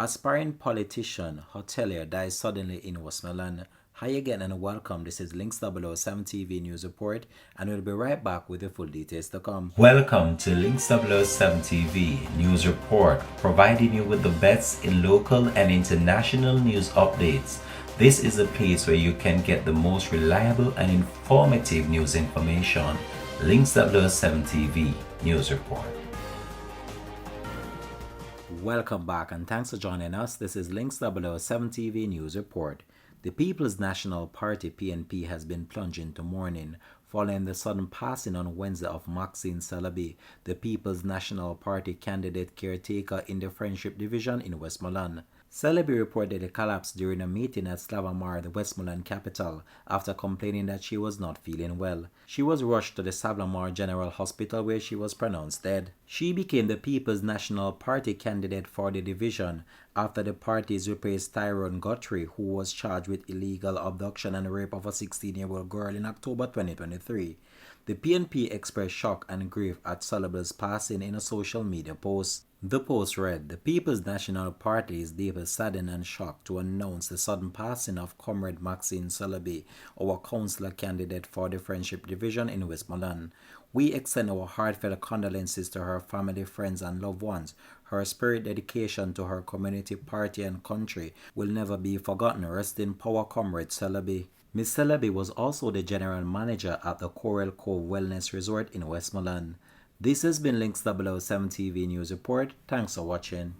Aspiring politician Hotelier dies suddenly in Westmoreland. Hi again and welcome. This is Links 007 TV News Report, and we'll be right back with the full details to come. Welcome to Links 007 TV News Report, providing you with the best in local and international news updates. This is a place where you can get the most reliable and informative news information. Links 007 TV News Report. Welcome back and thanks for joining us. This is Links 007 TV News Report. The People's National Party PNP has been plunged into mourning following the sudden passing on Wednesday of Maxine Celebi, the People's National Party candidate caretaker in the Friendship Division in Westmoreland. Celebi reported a collapse during a meeting at Slavomar, the Westmoreland capital, after complaining that she was not feeling well. She was rushed to the Slavomar General Hospital where she was pronounced dead. She became the People's National Party candidate for the division after the parties replaced Tyrone Guthrie, who was charged with illegal abduction and rape of a 16-year-old girl in October 2023. The PNP expressed shock and grief at Celebi's passing in a social media post. The post read, "The People's National Party is deeply saddened and shocked to announce the sudden passing of Comrade Maxine Celebi, our councillor candidate for the Friendship Division in Westmoreland. We extend our heartfelt condolences to her family, friends and loved ones. Her spirit dedication to her community, party and country will never be forgotten. Rest in power, Comrade Celebi." Ms. Celebi was also the general manager at the Coral Cove Wellness Resort in Westmoreland. This has been Links 007 TV News Report. Thanks for watching.